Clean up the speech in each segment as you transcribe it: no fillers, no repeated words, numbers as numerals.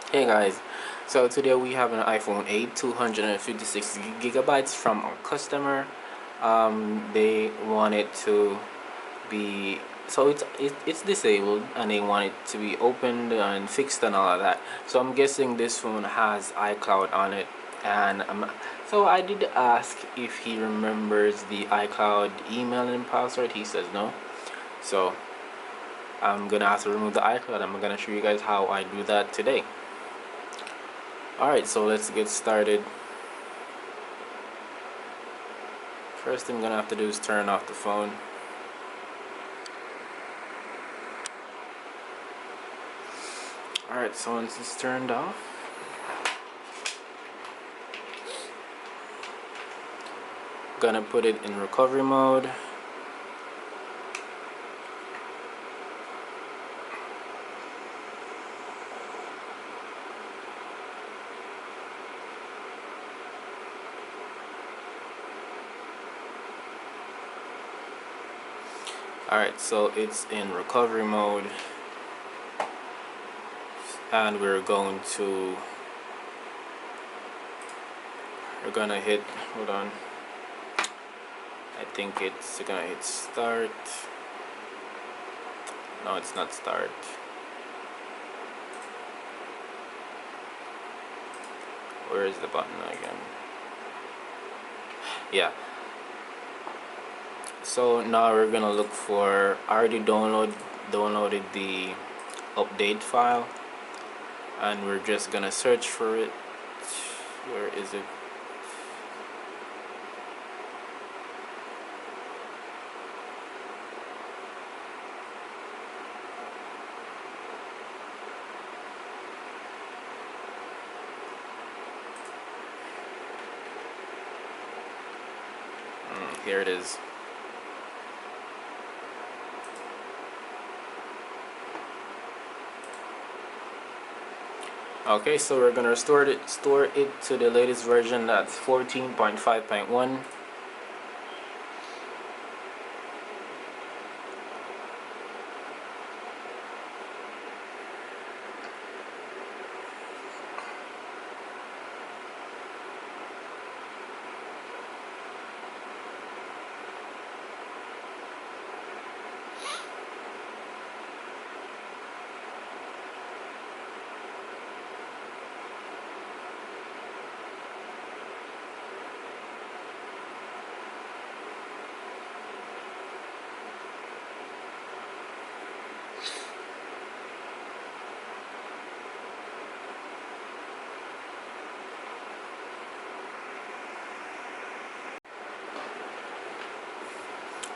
Hey guys, so today we have an iPhone 8 256 gigabytes from a customer. They want it to be it's disabled and they want it to be opened and fixed and all of that. So I'm guessing this phone has iCloud on it, and so I did ask if he remembers the iCloud email and password. He says no. So I'm gonna have to remove the iCloud. I'm gonna show you guys how I do that today. Alright, so let's get started. First thing I'm gonna have to do is turn off the phone. Alright, so once it's turned off, gonna put it in recovery mode. Alright, so it's in recovery mode, and we're gonna hit, hold on, I think it's gonna hit start. No, it's not start. Where is the button again? Yeah. So now we're gonna look for, I already downloaded the update file, and we're just gonna search for it. Where is it? Here it is. Okay, so we're gonna store it to the latest version, that's 14.5.1.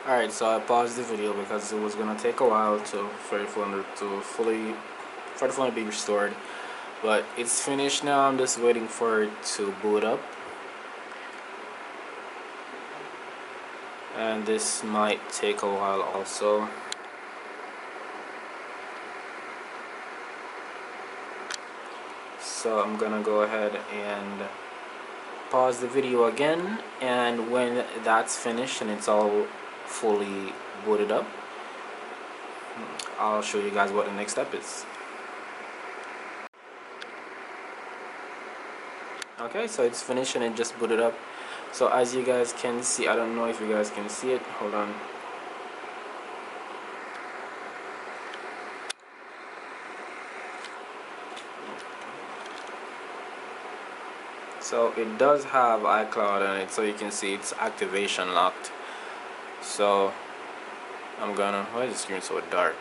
Alright, so I paused the video because it was gonna take a while for the phone to be restored. But it's finished now. I'm just waiting for it to boot up. And this might take a while also. So I'm gonna go ahead and pause the video again, and when that's finished and it's all fully booted up, I'll show you guys what the next step is. Okay, so it's finished and it just booted up. So as you guys can see, I don't know if you guys can see it, hold on. So it does have iCloud on it, so you can see it's activation locked. So why is the screen so dark?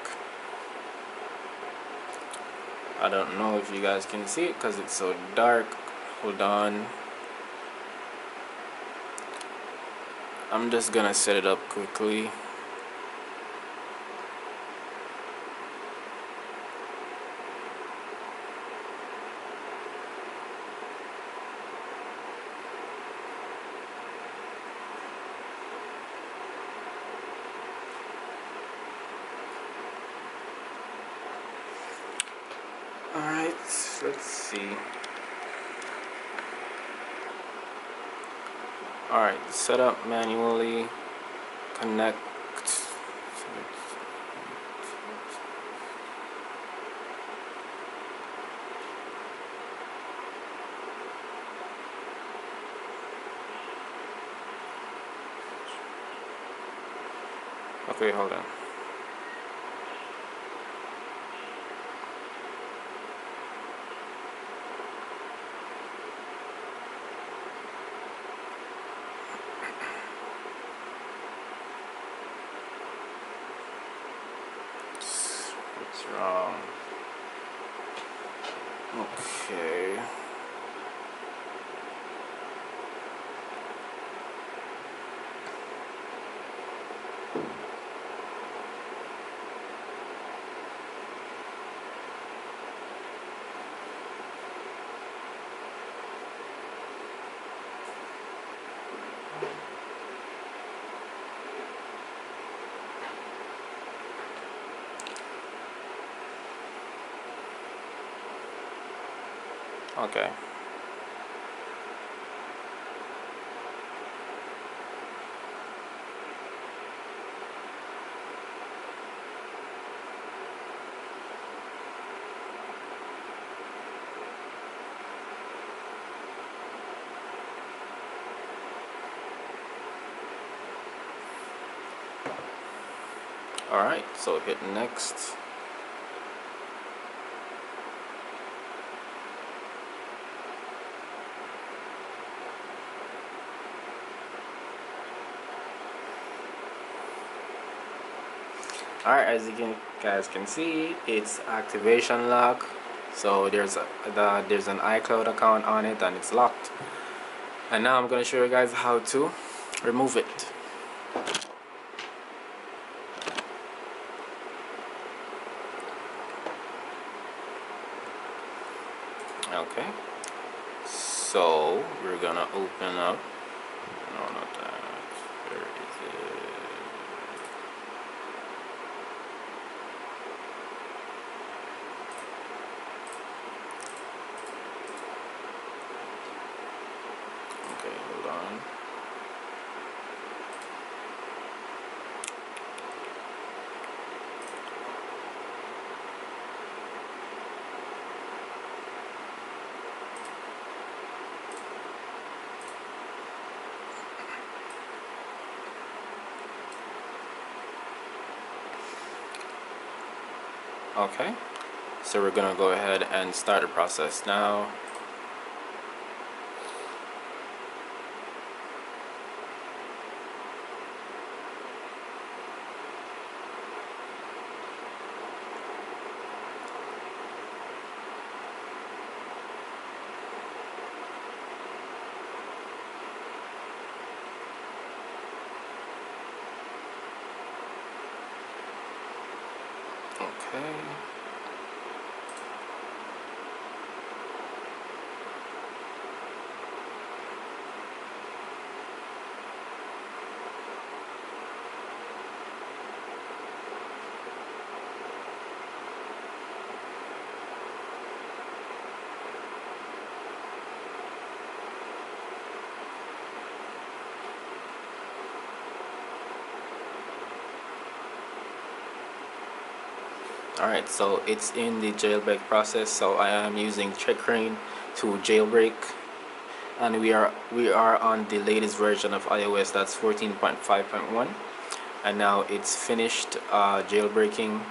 I don't know if you guys can see it because it's so dark. Hold on. I'm just gonna set it up quickly. Alright, let's see. Alright, set up manually, connect. Okay, hold on. What's wrong? Okay. Okay. Alright, so hit next. Alright, as you guys can see, it's activation lock. So there's an iCloud account on it and it's locked. And now I'm gonna show you guys how to remove it. Okay. So we're gonna open up. No, not that. Where is it? Okay, hold on. Okay, so we're gonna go ahead and start the process now. Okay. Alright, so it's in the jailbreak process, so I am using checkra to jailbreak, and we are on the latest version of iOS, that's 14.5.1, and now it's finished jailbreaking.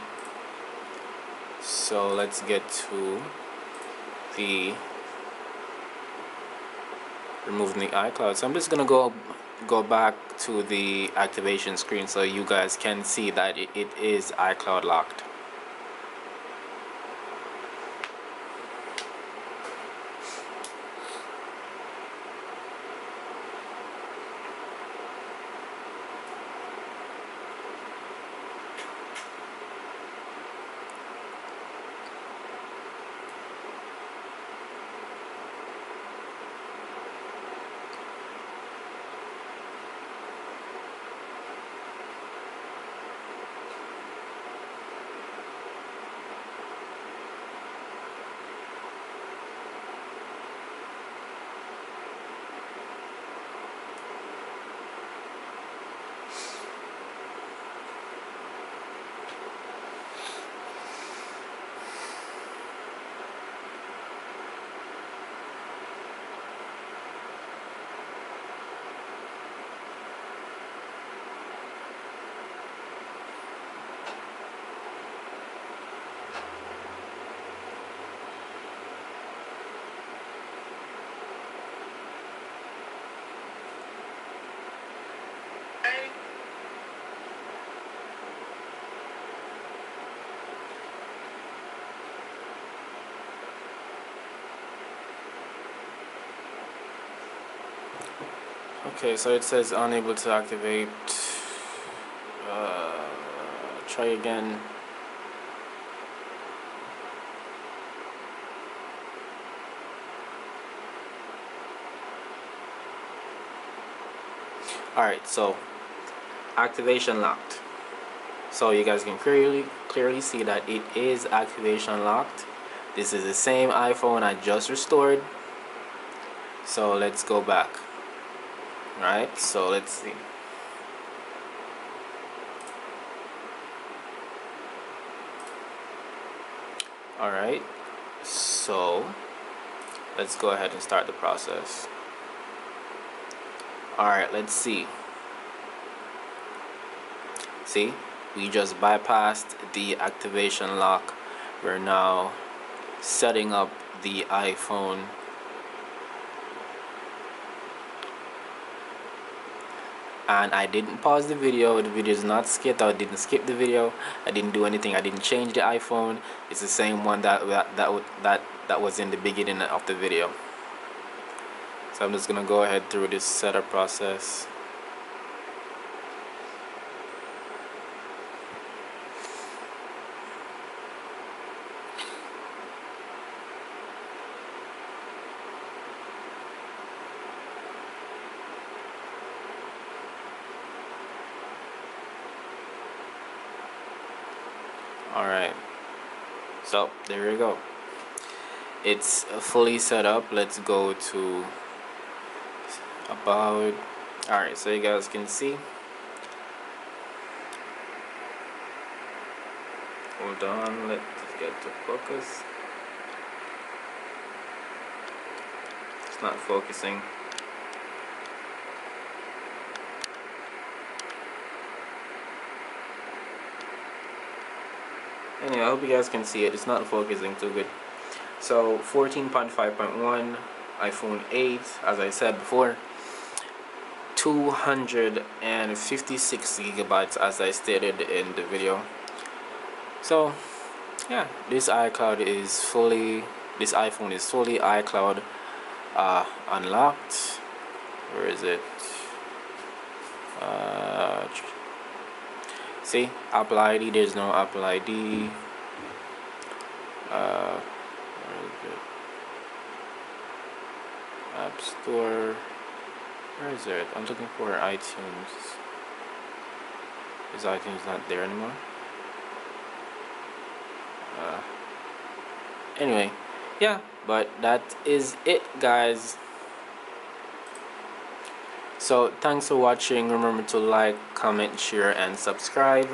So let's get to the removing the iCloud. So I'm just gonna go back to the activation screen so you guys can see that it is iCloud locked. Okay, so it says unable to activate. Try again. Alright, so activation locked. So you guys can clearly see that it is activation locked. This is the same iPhone I just restored. So let's go back. Right, so let's see. Alright, so let's go ahead and start the process. Alright, let's see. See, we just bypassed the activation lock. We're now setting up the iPhone. And I didn't pause the video. The video is not skipped. I didn't skip the video. I didn't do anything. I didn't change the iPhone. It's the same one that was in the beginning of the video. So I'm just gonna go ahead through this setup process. Alright, so there we go. It's fully set up. Let's go to about. Alright, so you guys can see. Hold on, let's get to focus. It's not focusing. Anyway, I hope you guys can see it. It's not focusing too good. So 14.5.1 iPhone 8, as I said before, 256 gigabytes, as I stated in the video. So yeah, this iCloud is fully, this iPhone is fully iCloud unlocked. Where is it? See, Apple ID, there's no Apple ID. Where is it? App Store. Where is it? I'm looking for iTunes. Is iTunes not there anymore? Anyway, yeah, but that is it, guys. So thanks for watching. Remember to like, comment, share, and subscribe.